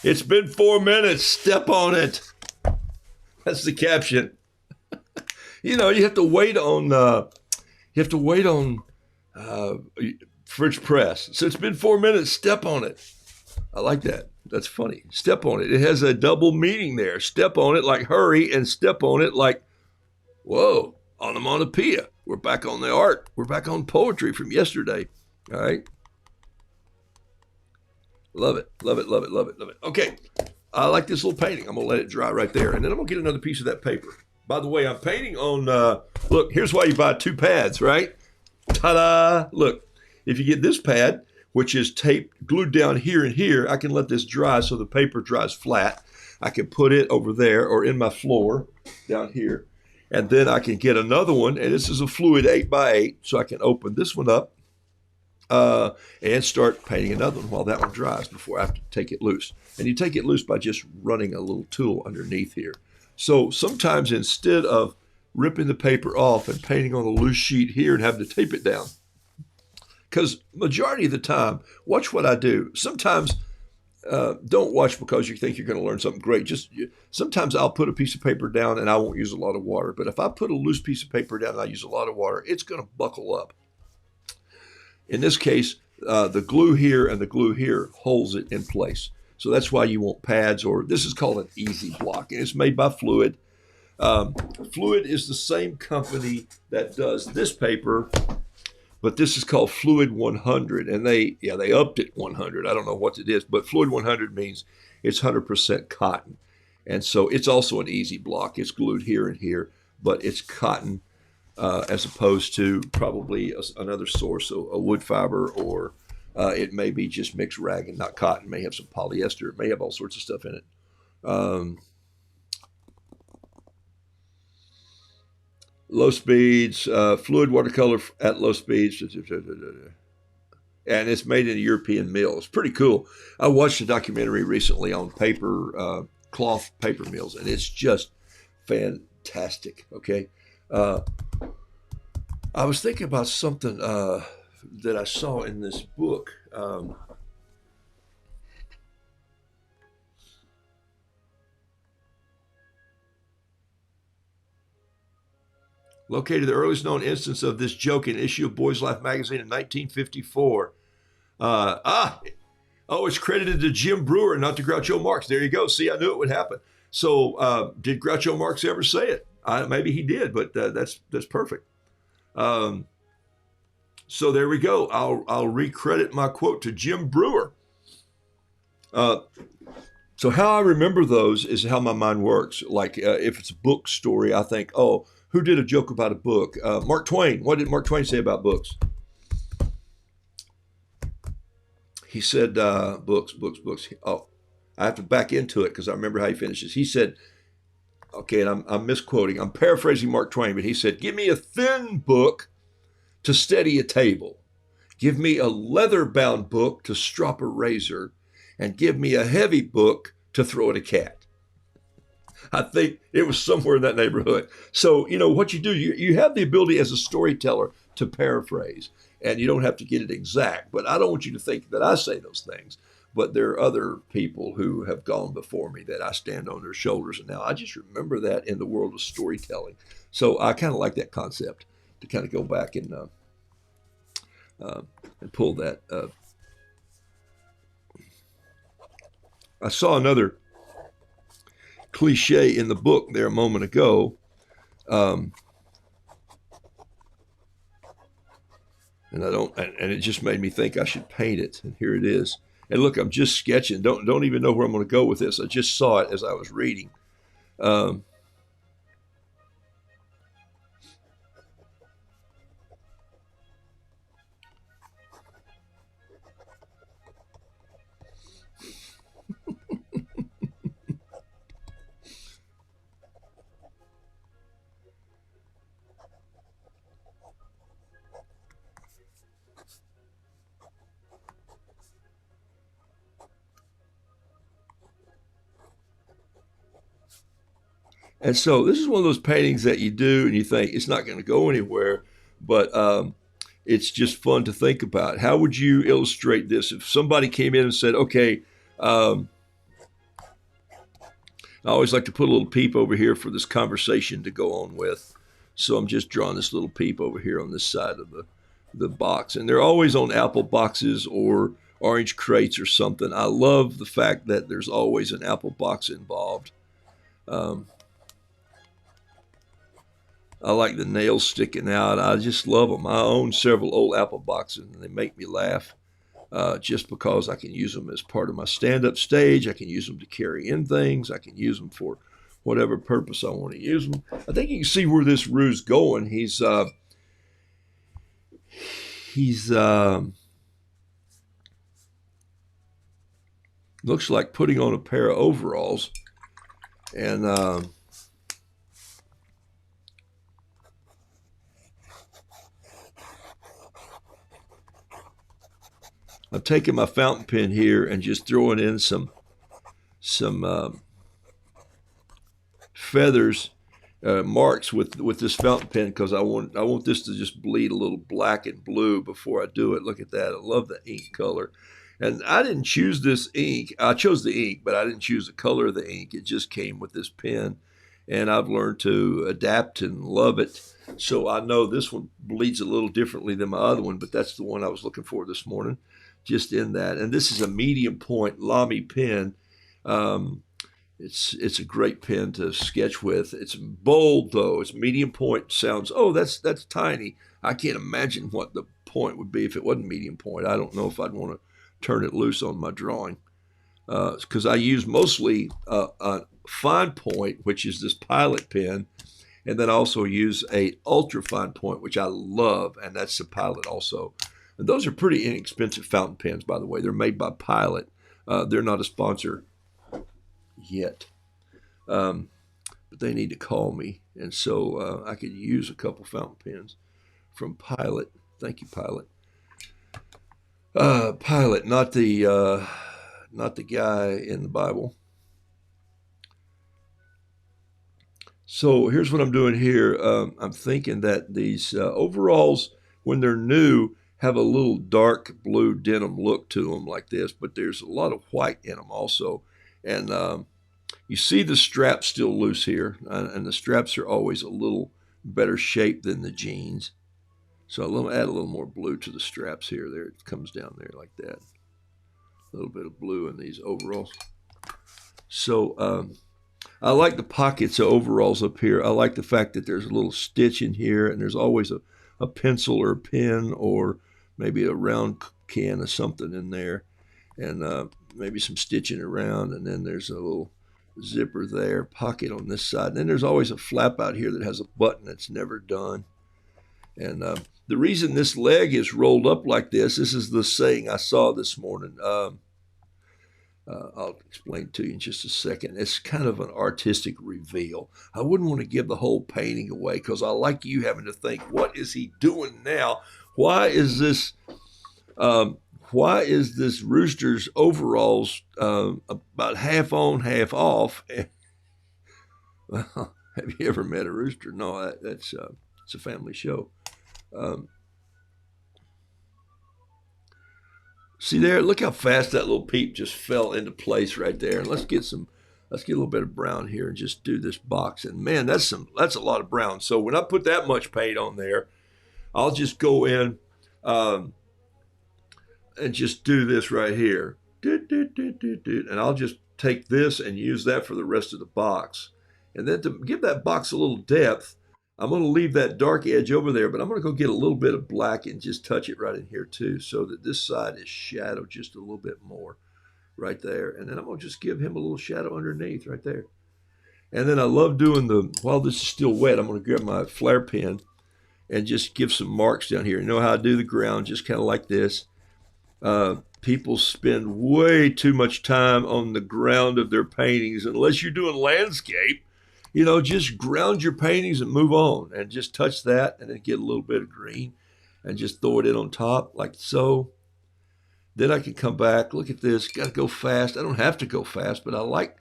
It's been 4 minutes. Step on it. That's the caption. You have to wait on French press. So it's been 4 minutes. Step on it. I like that. That's funny. Step on it. It has a double meaning there. Step on it like hurry, and step on it like, whoa, onomatopoeia. We're back on the art. We're back on poetry from yesterday. All right. Love it. Love it. Love it. Love it. Love it. Okay. I like this little painting. I'm going to let it dry right there. And then I'm going to get another piece of that paper. By the way, I'm painting on, look, here's why you buy 2 pads, right? Ta-da. Look, if you get this pad, which is taped, glued down here and here, I can let this dry so the paper dries flat. I can put it over there or in my floor down here. And then I can get another one, and this is a fluid 8x8, so I can open this one up and start painting another one while that one dries before I have to take it loose. And you take it loose by just running a little tool underneath here. So sometimes instead of ripping the paper off and painting on a loose sheet here and having to tape it down, because majority of the time, watch what I do. Sometimes don't watch because you think you're going to learn something great. Sometimes I'll put a piece of paper down and I won't use a lot of water. But if I put a loose piece of paper down and I use a lot of water, it's going to buckle up. In this case, the glue here and the glue here holds it in place. So that's why you want pads, or this is called an easy block, and it's made by Fluid. Fluid is the same company that does this paper, but this is called Fluid 100, and they upped it 100. I don't know what it is, but Fluid 100 means it's 100% cotton, and so it's also an easy block. It's glued here and here, but it's cotton as opposed to probably another source, a wood fiber, or it may be just mixed rag and not cotton. It may have some polyester. It may have all sorts of stuff in it. Low speeds, fluid watercolor at low speeds, and it's made in a European mill. It's pretty cool. I watched a documentary recently on cloth paper mills, and it's just fantastic. Okay, I was thinking about something that I saw in this book. Located the earliest known instance of this joke in an issue of Boys Life magazine in 1954. It's credited to Jim Brewer, not to Groucho Marx. There you go. See, I knew it would happen. So, did Groucho Marx ever say it? Maybe he did, but that's perfect. So there we go. I'll recredit my quote to Jim Brewer. So how I remember those is how my mind works. Like if it's a book story, I think, oh, who did a joke about a book? Mark Twain. What did Mark Twain say about books? He said, books. Oh, I have to back into it because I remember how he finishes. He said, okay, and I'm misquoting. I'm paraphrasing Mark Twain, but he said, give me a thin book to steady a table. Give me a leather-bound book to strop a razor, and give me a heavy book to throw at a cat. I think it was somewhere in that neighborhood. So, what you do, you have the ability as a storyteller to paraphrase, and you don't have to get it exact. But I don't want you to think that I say those things. But there are other people who have gone before me that I stand on their shoulders. And now I just remember that in the world of storytelling. So I kind of like that concept to kind of go back and pull that. I saw another cliche in the book there a moment ago. And it just made me think I should paint it. And here it is. And look, I'm just sketching. Don't even know where I'm going to go with this. I just saw it as I was reading. And so this is one of those paintings that you do and you think it's not going to go anywhere, but it's just fun to think about. How would you illustrate this? If somebody came in and said, okay, I always like to put a little peep over here for this conversation to go on with. So I'm just drawing this little peep over here on this side of the box. And they're always on Apple boxes or orange crates or something. I love the fact that there's always an apple box involved. I like the nails sticking out. I just love them. I own several old apple boxes, and they make me laugh just because I can use them as part of my stand-up stage. I can use them to carry in things. I can use them for whatever purpose I want to use them. I think you can see where this Rue's going. He's looks like putting on a pair of overalls, and I'm taking my fountain pen here and just throwing in some feathers, marks with this fountain pen, because I want this to just bleed a little black and blue before I do it. Look at that. I love the ink color. And I didn't choose this ink. I chose the ink, but I didn't choose the color of the ink. It just came with this pen. And I've learned to adapt and love it. So I know this one bleeds a little differently than my other one, but that's the one I was looking for this morning, just in that. And this is a medium point Lamy pen. It's a great pen to sketch with. It's bold, though. It's medium point. Sounds, oh, that's tiny. I can't imagine what the point would be if it wasn't medium point. I don't know if I'd want to turn it loose on my drawing, because I use mostly a fine point, which is this Pilot pen, and then I also use a ultra fine point, which I love, and that's the Pilot also. And those are pretty inexpensive fountain pens, by the way. They're made by Pilot. They're not a sponsor yet, but they need to call me, and so I could use a couple fountain pens from Pilot. Thank you, Pilot. Pilot, not the guy in the Bible. So here's what I'm doing here. I'm thinking that these overalls, when they're new, have a little dark blue denim look to them like this, but there's a lot of white in them also. And you see the straps still loose here, and the straps are always a little better shaped than the jeans. So I'll add a little more blue to the straps here. There, it comes down there like that. A little bit of blue in these overalls. So I like the pockets of overalls up here. I like the fact that there's a little stitch in here, and there's always a pencil or a pen or maybe a round can of something in there, and maybe some stitching around, and then there's a little zipper there, pocket on this side. And then there's always a flap out here that has a button that's never done. And the reason this leg is rolled up like this is the saying I saw this morning. I'll explain to you in just a second. It's kind of an artistic reveal. I wouldn't want to give the whole painting away, because I like you having to think, what is he doing now? Why is this rooster's overalls about half on, half off? Well, have you ever met a rooster? No, it's a family show. See there, look how fast that little peep just fell into place right there. And let's get a little bit of brown here and just do this box. And man, that's a lot of brown. So when I put that much paint on there, I'll just go in and just do this right here. And I'll just take this and use that for the rest of the box. And then to give that box a little depth, I'm going to leave that dark edge over there, but I'm going to go get a little bit of black and just touch it right in here too, so that this side is shadowed just a little bit more right there. And then I'm going to just give him a little shadow underneath right there. And then I love doing while this is still wet, I'm going to grab my flare pen and just give some marks down here. You know how I do the ground, just kind of like this. People spend way too much time on the ground of their paintings, unless you're doing landscape. Just ground your paintings and move on, and just touch that and then get a little bit of green and just throw it in on top like so. Then I can come back. Look at this. Got to go fast. I don't have to go fast, but I like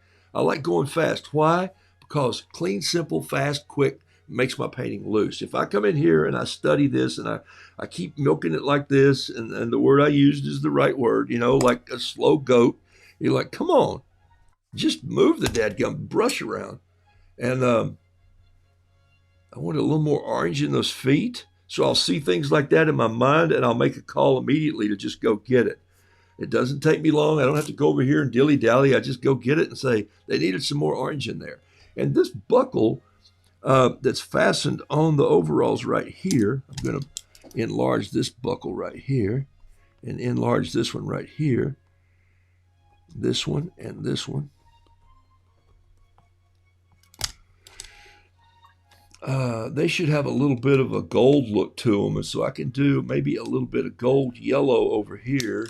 going fast. Why? Because clean, simple, fast, quick makes my painting loose. If I come in here and I study this and I keep milking it like this, and the word I used is the right word, like a slow goat, you're like, come on, just move the dadgum brush around. And I want a little more orange in those feet. So I'll see things like that in my mind, and I'll make a call immediately to just go get it. It doesn't take me long. I don't have to go over here and dilly-dally. I just go get it and say, they needed some more orange in there. And this buckle that's fastened on the overalls right here, I'm going to enlarge this buckle right here and enlarge this one right here, this one and this one. They should have a little bit of a gold look to them, and so I can do maybe a little bit of gold yellow over here.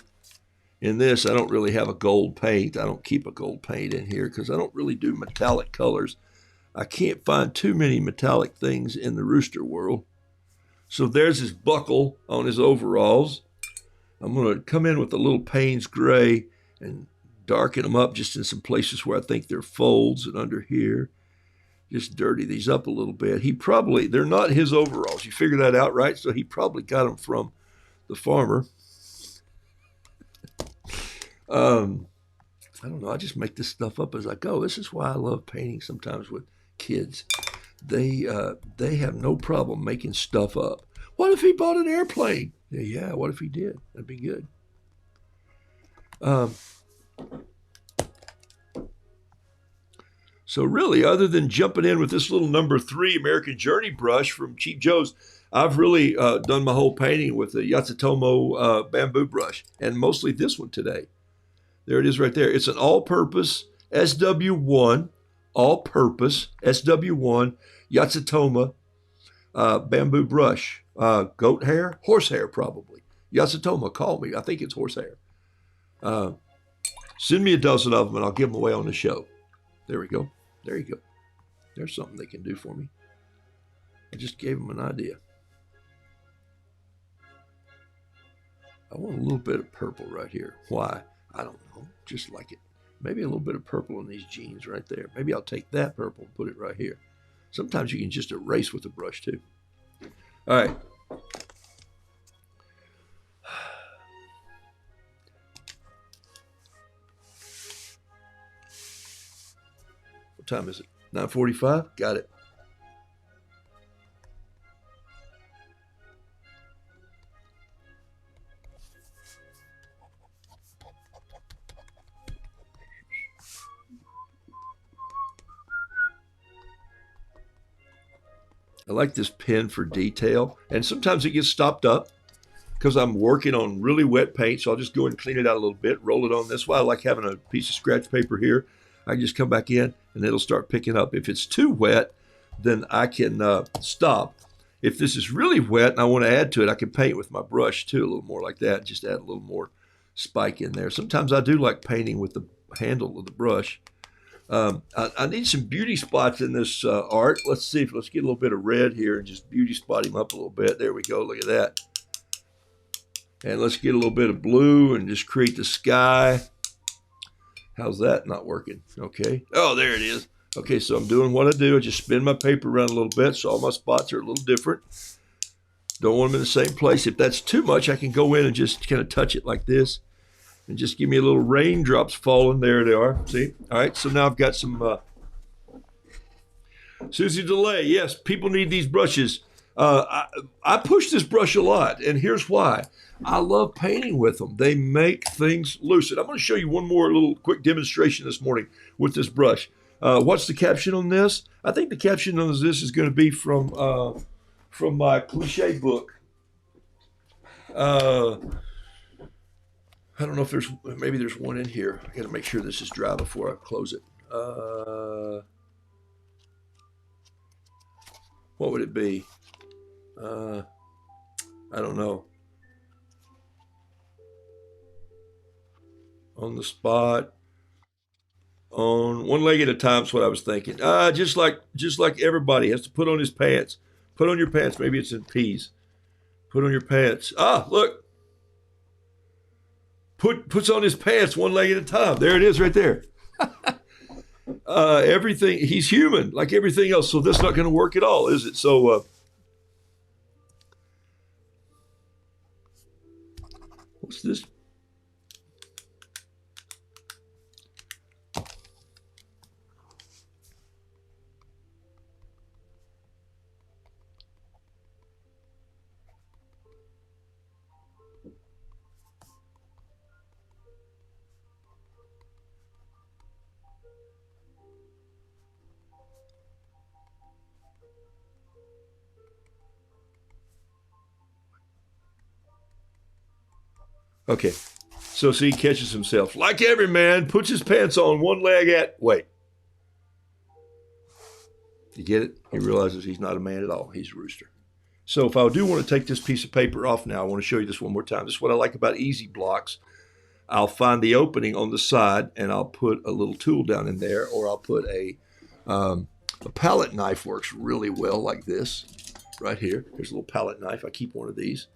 In this, I don't really have a gold paint. I don't keep a gold paint in here because I don't really do metallic colors. I can't find too many metallic things in the rooster world. So there's his buckle on his overalls. I'm going to come in with a little Payne's gray and darken them up just in some places where I think they're folds, and under here. Just dirty these up a little bit. They're not his overalls. You figure that out, right? So he probably got them from the farmer. I don't know. I just make this stuff up as I go. This is why I love painting sometimes with kids. They have no problem making stuff up. What if he bought an airplane? Yeah, what if he did? That'd be good. So really, other than jumping in with this little number 3 American Journey brush from Cheap Joe's, I've really done my whole painting with the Yatsutomo bamboo brush, and mostly this one today. There it is right there. It's an all-purpose SW1, all-purpose SW1 Yatsutomo bamboo brush. Goat hair? Horsehair, probably. Yatsutomo, call me. I think it's horsehair. Send me a dozen of them, and I'll give them away on the show. There we go. There you go. There's something they can do for me. I just gave them an idea. I want a little bit of purple right here. Why? I don't know. Just like it. Maybe a little bit of purple in these jeans right there. Maybe I'll take that purple and put it right here. Sometimes you can just erase with a brush too. All right. What time is it? 9:45? Got it. I like this pen for detail, and sometimes it gets stopped up because I'm working on really wet paint, so I'll just go and clean it out a little bit, roll it on. That's why I like having a piece of scratch paper here. I can just come back in, and it'll start picking up. If it's too wet, then I can stop. If this is really wet and I want to add to it, I can paint with my brush too, a little more like that, just add a little more spike in there. Sometimes I do like painting with the handle of the brush. I need some beauty spots in this art. Let's get a little bit of red here and just beauty spot him up a little bit. There we go. Look at that. And let's get a little bit of blue and just create the sky. How's that not working? Okay. Oh, there it is. Okay, so I'm doing what I do. I just spin my paper around a little bit, so all my spots are a little different. Don't want them in the same place. If that's too much, I can go in and just kind of touch it like this. And just give me a little raindrops falling. There they are. See? All right, so now I've got some Susie DeLay. Yes, people need these brushes. I push this brush a lot, and here's why. I love painting with them. They make things lucid. I'm going to show you one more little quick demonstration this morning with this brush. What's the caption on this? I think the caption on this is going to be from my cliche book. I don't know if maybe there's one in here. I got to make sure this is dry before I close it. What would it be? I don't know. On the spot. On one leg at a time is what I was thinking. Just like everybody has to put on his pants. Put on your pants. Maybe it's in P's. Put on your pants. Look. Puts on his pants one leg at a time. There it is right there. Everything, he's human like everything else, so that's not going to work at all, is it? So what's this? Okay. So see, he catches himself. Like every man, puts his pants on one leg at... Wait. You get it? He realizes he's not a man at all. He's a rooster. So if I do want to take this piece of paper off now, I want to show you this one more time. This is what I like about easy blocks. I'll find the opening on the side, and I'll put a little tool down in there, or I'll put a palette knife. Works really well like this right here. There's a little palette knife. I keep one of these.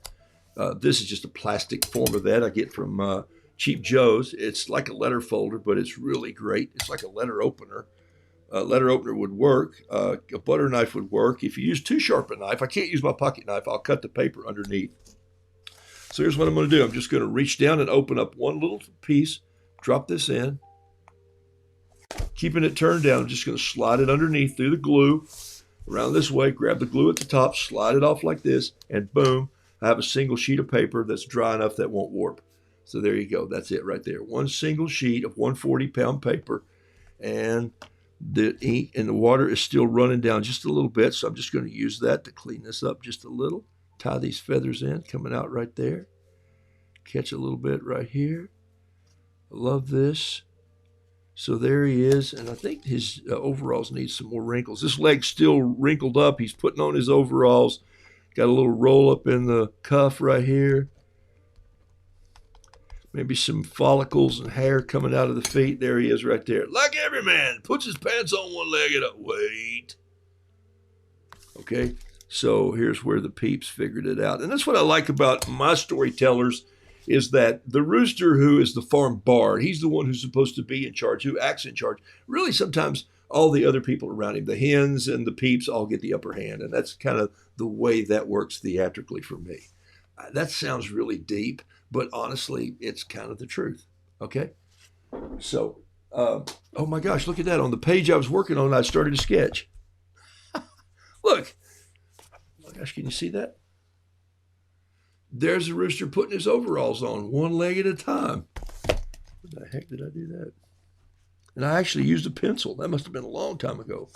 This is just a plastic form of that I get from Cheap Joe's. It's like a letter folder, but it's really great. It's like a letter opener. A letter opener would work. A butter knife would work. If you use too sharp a knife, I can't use my pocket knife. I'll cut the paper underneath. So here's what I'm going to do. I'm just going to reach down and open up one little piece, drop this in. Keeping it turned down, I'm just going to slide it underneath through the glue, around this way, grab the glue at the top, slide it off like this, and boom, I have a single sheet of paper that's dry enough that won't warp. So there you go. That's it right there. One single sheet of 140-pound paper, and the ink and the water is still running down just a little bit, so I'm just going to use that to clean this up just a little. Tie these feathers in, coming out right there. Catch a little bit right here. I love this. So there he is, and I think his overalls need some more wrinkles. This leg's still wrinkled up. He's putting on his overalls. Got a little roll up in the cuff right here. Maybe some follicles and hair coming out of the feet. There he is right there. Like every man, puts his pants on one leg and wait. Okay, so here's where the peeps figured it out. And that's what I like about my storytellers, is that the rooster who is the farm bard, he's the one who's supposed to be in charge, who acts in charge. Really, sometimes all the other people around him, the hens and the peeps, all get the upper hand. And that's kind of the way that works theatrically for me. That sounds really deep, but honestly, it's kind of the truth. Okay? So, oh my gosh, look at that. On the page I was working on, I started a sketch. Look. Oh my gosh, can you see that? There's a rooster putting his overalls on one leg at a time. What the heck did I do that? And I actually used a pencil. That must have been a long time ago.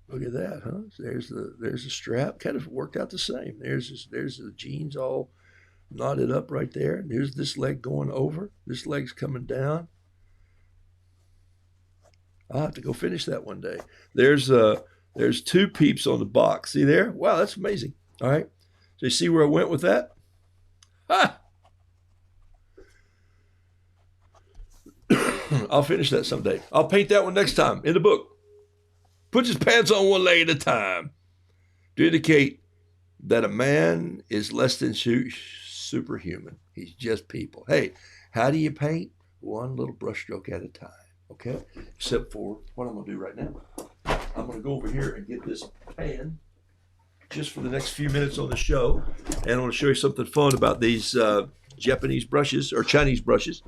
Look at that, huh? There's the strap. Kind of worked out the same. There's the jeans all knotted up right there. And here's this leg going over. This leg's coming down. I'll have to go finish that one day. There's two peeps on the box. See there? Wow, that's amazing. All right. So you see where I went with that? Ha! I'll finish that someday. I'll paint that one next time in the book. Puts his pants on one leg at a time to indicate that a man is less than superhuman. He's just people. Hey, how do you paint? One little brushstroke at a time. Okay? Except for what I'm going to do right now. I'm going to go over here and get this pan just for the next few minutes on the show. And I want to show you something fun about these Japanese brushes or Chinese brushes.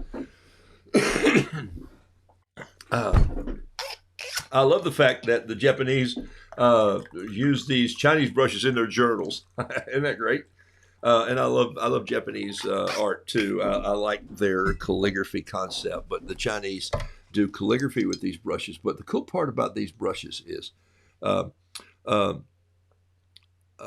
I love the fact that the Japanese use these Chinese brushes in their journals. Isn't that great? And I love Japanese art too. I like their calligraphy concept, but the Chinese do calligraphy with these brushes. But the cool part about these brushes is a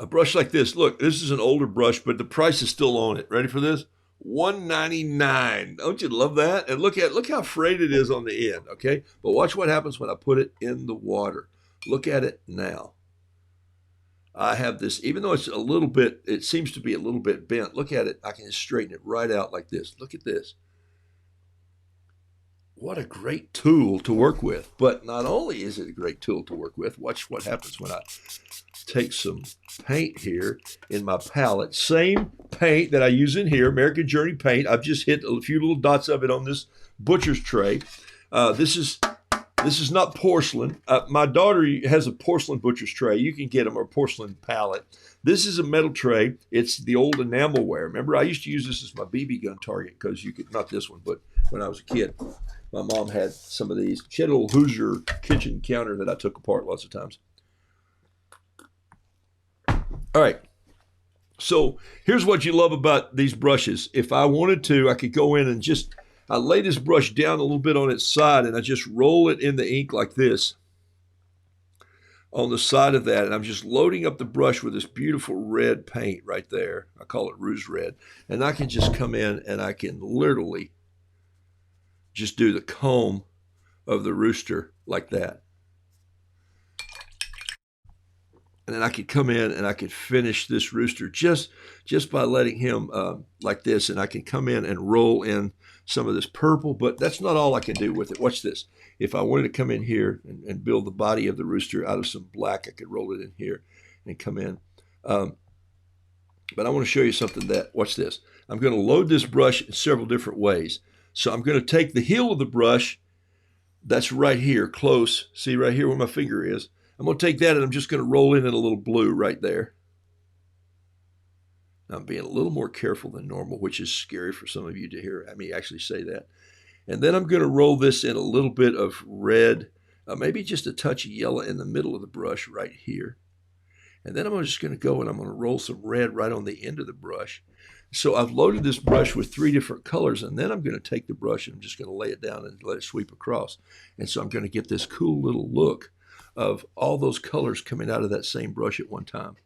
brush like this. Look, this is an older brush, but the price is still on it. Ready for this? $1.99. Don't you love that? And look how frayed it is on the end, okay? But watch what happens when I put it in the water. Look at it now. I have this, even though it's a little bit, it seems to be a little bit bent. Look at it. I can just straighten it right out like this. Look at this. What a great tool to work with. But not only is it a great tool to work with, watch what happens when I take some paint here in my palette. Same paint that I use in here, American Journey paint. I've just hit a few little dots of it on this butcher's tray. This is not porcelain. My daughter has a porcelain butcher's tray. You can get them, or porcelain palette. This is a metal tray. It's the old enamelware. Remember, I used to use this as my BB gun target because you could, not this one, but when I was a kid, my mom had some of these. She had a little Hoosier kitchen counter that I took apart lots of times. All right, so here's what you love about these brushes. If I wanted to, I could go in and I lay this brush down a little bit on its side and I just roll it in the ink like this. on the side of that, and I'm just loading up the brush with this beautiful red paint right there. I call it Rouge Red. And I can just come in and I can literally just do the comb of the rooster like that. And then I could come in and I could finish this rooster just by letting him like this. And I can come in and roll in some of this purple, but that's not all I can do with it. Watch this. If I wanted to come in here and build the body of the rooster out of some black, I could roll it in here and come in. But I want to show you something watch this. I'm going to load this brush in several different ways. So I'm going to take the heel of the brush that's right here, close. See right here where my finger is. I'm going to take that and I'm just going to roll in a little blue right there. Now, I'm being a little more careful than normal, which is scary for some of you to hear me actually say that. And then I'm going to roll this in a little bit of red, maybe just a touch of yellow in the middle of the brush right here. And then I'm just going to go and I'm going to roll some red right on the end of the brush. So I've loaded this brush with 3 different colors, and then I'm going to take the brush and I'm just going to lay it down and let it sweep across. And so I'm going to get this cool little look of all those colors coming out of that same brush at one time.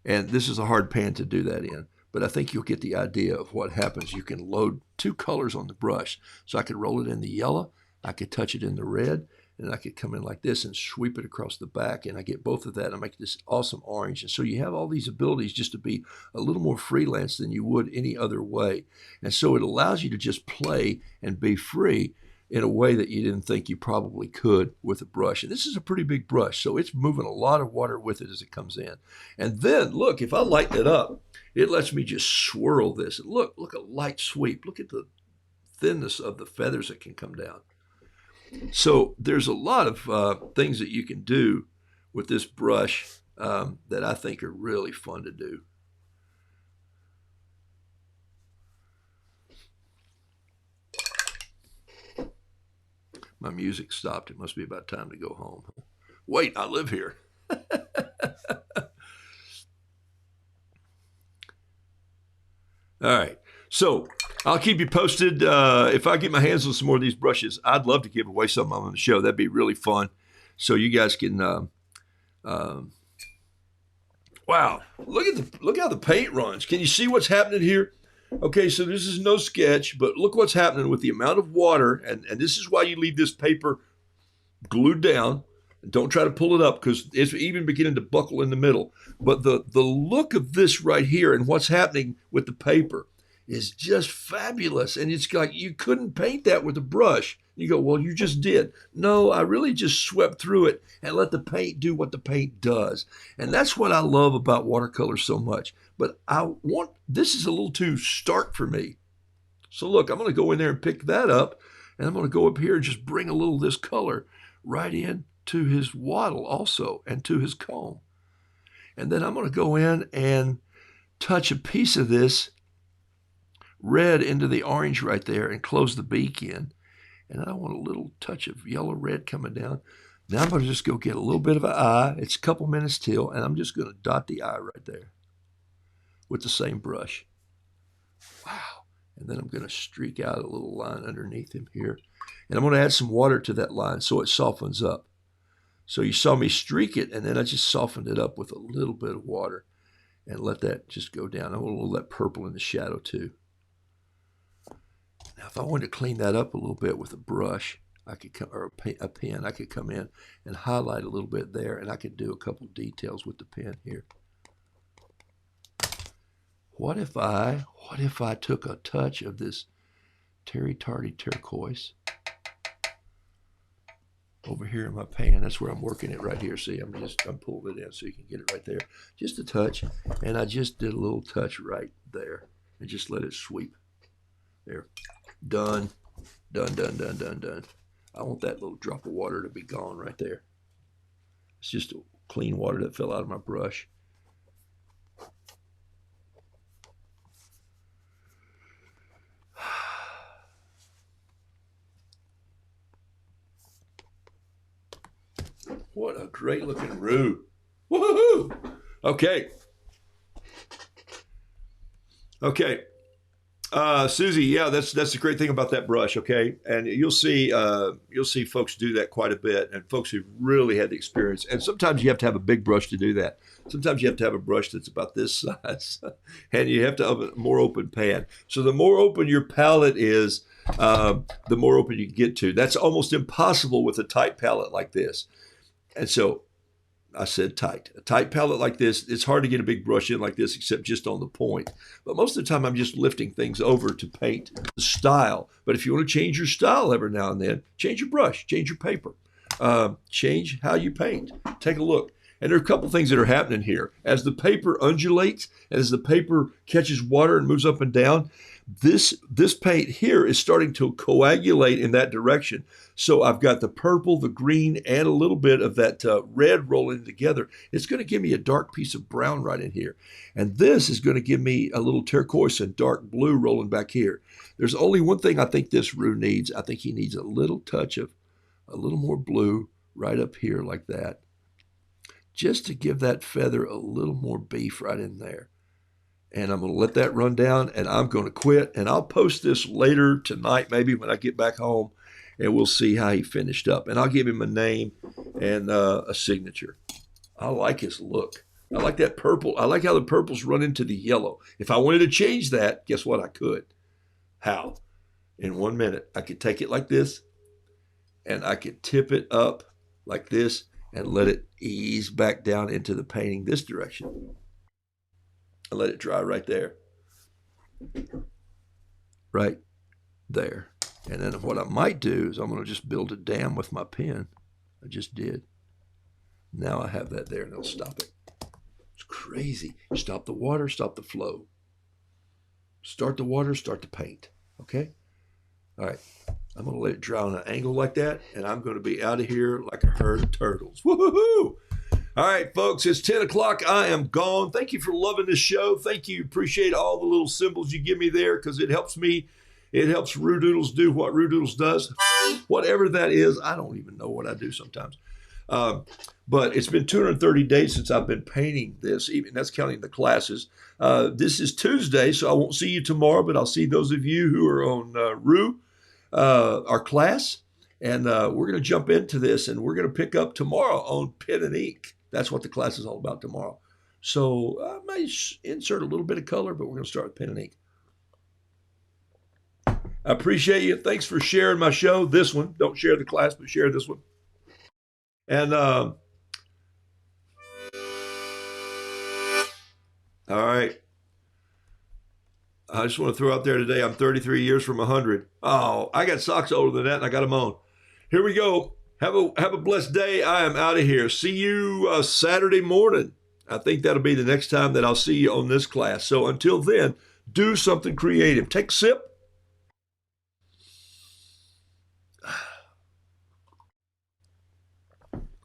And this is a hard pan to do that in, but I think you'll get the idea of what happens. You can load 2 colors on the brush. So I could roll it in the yellow, I could touch it in the red, and I could come in like this and sweep it across the back, and I get both of that, and I make this awesome orange. And so you have all these abilities just to be a little more freelance than you would any other way. And so it allows you to just play and be free in a way that you didn't think you probably could with a brush. And this is a pretty big brush, so it's moving a lot of water with it as it comes in. And then, look, if I lighten it up, it lets me just swirl this. And look, a light sweep. Look at the thinness of the feathers that can come down. So there's a lot of things that you can do with this brush that I think are really fun to do. My music stopped. It must be about time to go home. Wait, I live here. All right. So I'll keep you posted. If I get my hands on some more of these brushes, I'd love to give away some on the show. That'd be really fun. So you guys can, wow, look how the paint runs. Can you see what's happening here? Okay, so this is no sketch, but look what's happening with the amount of water. And this is why you leave this paper glued down. Don't try to pull it up because it's even beginning to buckle in the middle. But the look of this right here and what's happening with the paper is just fabulous. And it's like you couldn't paint that with a brush. You go, well, you just did. No, I really just swept through it and let the paint do what the paint does. And that's what I love about watercolor so much. But this is a little too stark for me. So look, I'm going to go in there and pick that up. And I'm going to go up here and just bring a little of this color right in to his wattle also and to his comb. And then I'm going to go in and touch a piece of this red into the orange right there and close the beak in. And I want a little touch of yellow red coming down. Now I'm going to just go get a little bit of an eye. It's a couple minutes till, and I'm just going to dot the eye right there with the same brush. Wow. And then I'm going to streak out a little line underneath him here. And I'm going to add some water to that line so it softens up. So you saw me streak it, and then I just softened it up with a little bit of water and let that just go down. I want a little of that purple in the shadow too. Now, if I wanted to clean that up a little bit with a brush, or a pen, I could come in and highlight a little bit there, and I could do a couple details with the pen here. What if I took a touch of this Terry Tardy turquoise over here in my pan? That's where I'm working it right here. See, I'm pulling it in so you can get it right there. Just a touch, and I just did a little touch right there, and just let it sweep. There. Done. Done, done, done, done, done. I want that little drop of water to be gone right there. It's just clean water that fell out of my brush. What a great looking roux. Woohoo! Okay. Okay. Susie, yeah, that's the great thing about that brush, okay? And you'll see folks do that quite a bit, and folks who really had the experience. And sometimes you have to have a big brush to do that. Sometimes you have to have a brush that's about this size, and you have to have a more open pan. So the more open your palette is, the more open you get to. That's almost impossible with a tight palette like this. And so I said tight. A tight palette like this, it's hard to get a big brush in like this except just on the point. But most of the time I'm just lifting things over to paint the style. But if you want to change your style every now and then, change your brush, change your paper, change how you paint. Take a look. And there are a couple things that are happening here. As the paper undulates, as the paper catches water and moves up and down, this paint here is starting to coagulate in that direction. So I've got the purple, the green, and a little bit of that red rolling together. It's going to give me a dark piece of brown right in here. And this is going to give me a little turquoise and dark blue rolling back here. There's only one thing I think this Roo needs. I think he needs a little touch of a little more blue right up here like that, just to give that feather a little more beef right in there. And I'm going to let that run down, and I'm going to quit. And I'll post this later tonight, maybe when I get back home, and we'll see how he finished up. And I'll give him a name and a signature. I like his look. I like that purple. I like how the purples run into the yellow. If I wanted to change that, guess what? I could. How? In 1 minute, I could take it like this, and I could tip it up like this and let it ease back down into the painting this direction. And let it dry right there. Right there. And then what I might do is I'm going to just build a dam with my pen. I just did. Now I have that there, and it'll stop it. It's crazy. Stop the water, stop the flow. Start the water, start the paint. Okay? All right. I'm going to let it dry on an angle like that, and I'm going to be out of here like a herd of turtles. Woo-hoo-hoo! All right, folks, it's 10 o'clock. I am gone. Thank you for loving this show. Thank you. Appreciate all the little symbols you give me there because it helps me. It helps Roo Doodles do what Roo Doodles does. Whatever that is, I don't even know what I do sometimes. But it's been 230 days since I've been painting this. Even that's counting the classes. This is Tuesday, so I won't see you tomorrow, but I'll see those of you who are on Roo, our class. And we're going to jump into this, and we're going to pick up tomorrow on pen and ink. That's what the class is all about tomorrow. So I may insert a little bit of color, but we're going to start with pen and ink. I appreciate you. Thanks for sharing my show. This one. Don't share the class, but share this one. And all right. I just want to throw out there today, I'm 33 years from 100. Oh, I got socks older than that, and I got them on. Here we go. Have a blessed day. I am out of here. See you Saturday morning. I think that'll be the next time that I'll see you on this class. So until then, do something creative. Take a sip.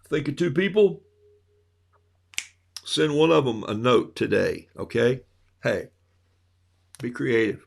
Think of 2 people. Send one of them a note today, okay? Hey, be creative.